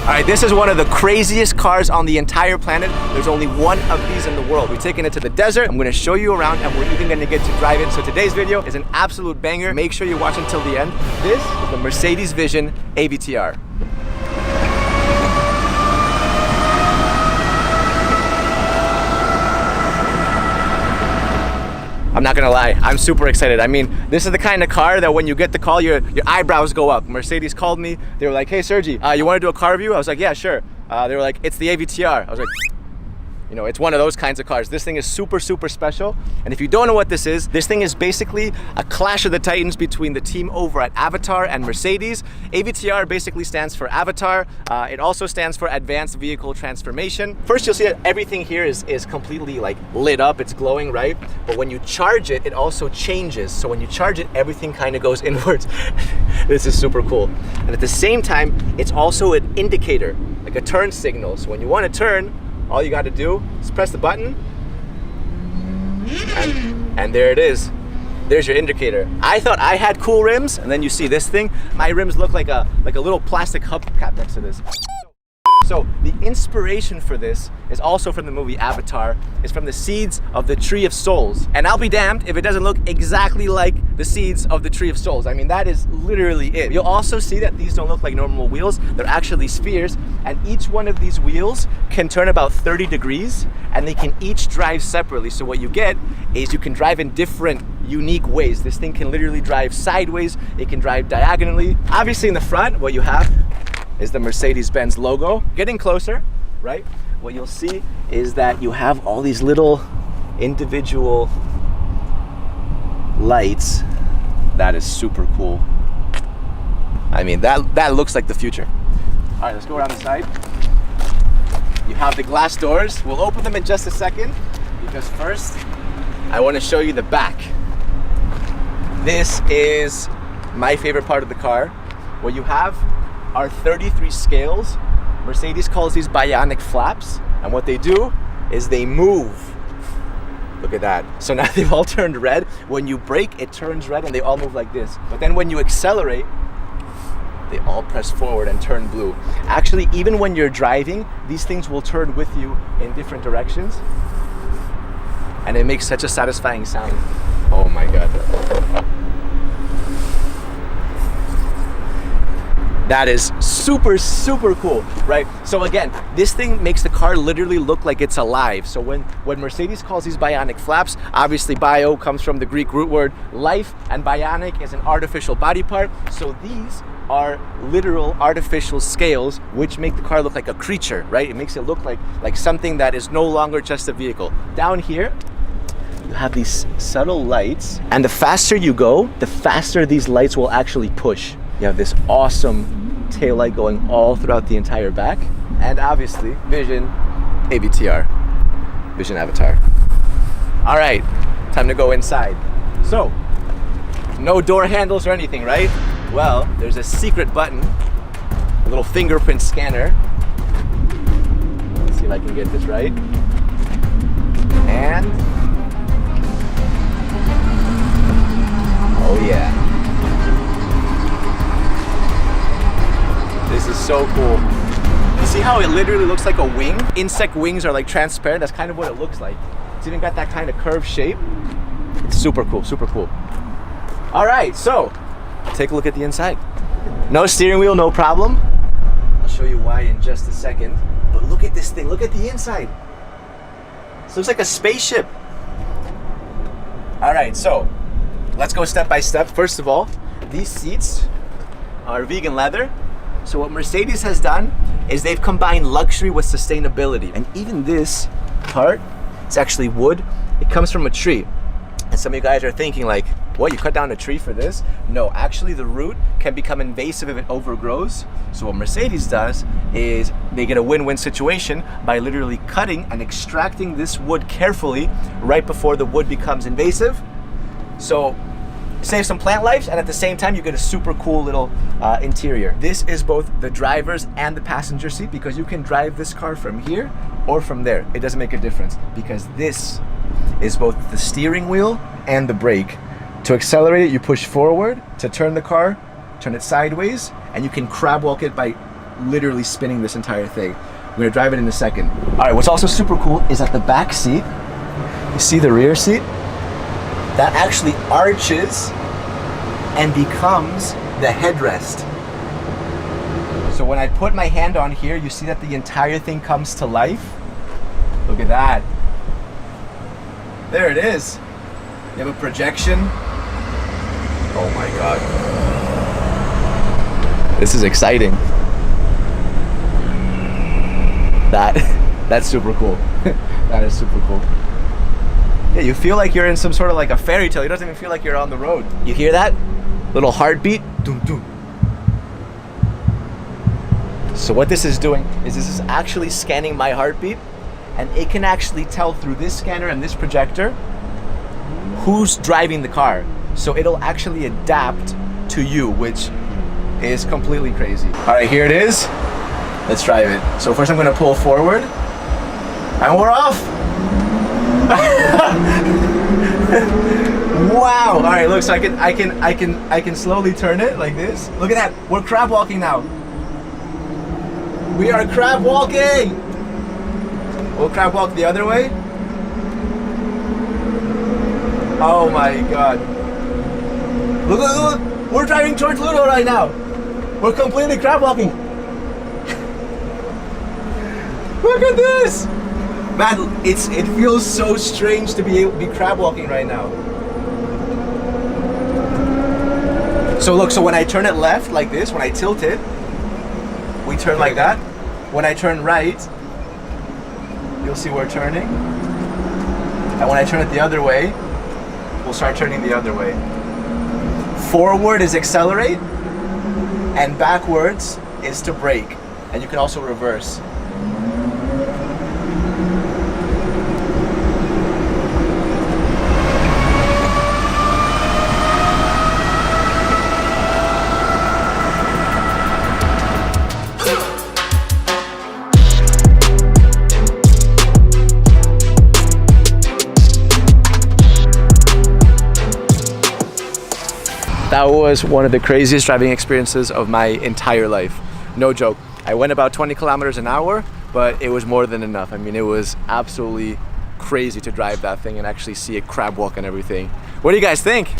All right, this is one of the craziest cars on the entire planet. There's only one of these in the world. We're taking it to the desert. I'm gonna show you around and we're even gonna get to drive it. So today's video is an absolute banger. Make sure you watch until the end. This is the Mercedes Vision AVTR. I'm not gonna lie, I'm super excited. I mean, this is the kind of car that when you get the call, your eyebrows go up. Mercedes called me. They were like, hey Sergi, you wanna do a car review? I was like, yeah, sure. They were like, it's the AVTR. I was like, you know, it's one of those kinds of cars. This thing is super, super special. And if you don't know what this thing is basically a clash of the titans between the team over at AVTR and Mercedes. AVTR basically stands for Avatar. It also stands for Advanced Vehicle Transformation. First, you'll see that everything here is completely like lit up, it's glowing, right? But when you charge it, it also changes. So when you charge it, everything kind of goes inwards. This is super cool. And at the same time, it's also an indicator, like a turn signal. So when you want to turn, all you got to do is press the button and there it is. There's your indicator. I thought I had cool rims, and then you see this thing. My rims look like a little plastic hubcap next to this. So the inspiration for this is also from the movie Avatar. It's from the seeds of the Tree of Souls. And I'll be damned if it doesn't look exactly like the seeds of the Tree of Souls. I mean, that is literally it. You'll also see that these don't look like normal wheels. They're actually spheres. And each one of these wheels can turn about 30 degrees and they can each drive separately. So what you get is you can drive in different unique ways. This thing can literally drive sideways. It can drive diagonally. Obviously in the front, what you have is the Mercedes-Benz logo. Getting closer, right? What you'll see is that you have all these little individual lights. That is super cool. I mean, that looks like the future. All right, let's go around the side. You have the glass doors. We'll open them in just a second because first, I want to show you the back. This is my favorite part of the car. What you have are 33 scales. Mercedes calls these bionic flaps, and what they do is they move. Look at that. So now they've all turned red. When you brake, it turns red and they all move like this. But then when you accelerate, they all press forward and turn blue. Actually, even when you're driving, these things will turn with you in different directions. And it makes such a satisfying sound. Oh my God. That is super, super cool, right? So again, this thing makes the car literally look like it's alive. So when Mercedes calls these bionic flaps, obviously bio comes from the Greek root word life, and bionic is an artificial body part. So these are literal artificial scales which make the car look like a creature, right? It makes it look like something that is no longer just a vehicle. Down here, you have these subtle lights, and the faster you go, the faster these lights will actually push. You have this awesome taillight going all throughout the entire back. And obviously, Vision AVTR, Vision Avatar. All right, time to go inside. So, no door handles or anything, right? Well, there's a secret button, a little fingerprint scanner. Let's see if I can get this right. And, oh yeah. This is so cool. You see how it literally looks like a wing? Insect wings are like transparent. That's kind of what it looks like. It's even got that kind of curved shape. It's super cool, super cool. All right, so take a look at the inside. No steering wheel, no problem. I'll show you why in just a second. But look at this thing, look at the inside. This looks like a spaceship. All right, so let's go step by step. First of all, these seats are vegan leather. So what Mercedes has done is they've combined luxury with sustainability. And even this part, it's actually wood. It comes from a tree. And some of you guys are thinking like, what, you cut down a tree for this? No, actually the root can become invasive if it overgrows. So what Mercedes does is they get a win-win situation by literally cutting and extracting this wood carefully right before the wood becomes invasive. So save some plant lives, and at the same time you get a super cool little interior. This is both the driver's and the passenger seat because you can drive this car from here or from there. It doesn't make a difference because this is both the steering wheel and the brake. To accelerate it, you push forward. To turn the car, turn it sideways, and you can crab walk it by literally spinning this entire thing. I'm gonna drive it in a second. All right, what's also super cool is that the back seat, you see the rear seat? That actually arches and becomes the headrest. So when I put my hand on here, you see that the entire thing comes to life. Look at that. There it is. You have a projection. Oh my God. This is exciting. That's super cool. That is super cool. Yeah, you feel like you're in some sort of like a fairy tale. It doesn't even feel like you're on the road. You hear that? Little heartbeat. Doom, doom. So what this is doing is this is actually scanning my heartbeat, and it can actually tell through this scanner and this projector who's driving the car. So it'll actually adapt to you, which is completely crazy. All right, here it is. Let's drive it. So first I'm gonna pull forward, and we're off. Wow. All right, look, so I can slowly turn it like this. Look at that. We're crab walking now. We are crab walking. We'll crab walk the other way. Oh my God. Look, look, look. We're driving towards Ludo right now. We're completely crab walking. Look at this. Man, it feels so strange to be crab walking right now. So look, so when I turn it left like this, when I tilt it, we turn like that. When I turn right, you'll see we're turning. And when I turn it the other way, we'll start turning the other way. Forward is accelerate, and backwards is to brake. And you can also reverse. That was one of the craziest driving experiences of my entire life. No joke. I went about 20 kilometers an hour, but it was more than enough. I mean, it was absolutely crazy to drive that thing and actually see it crab walk and everything. What do you guys think?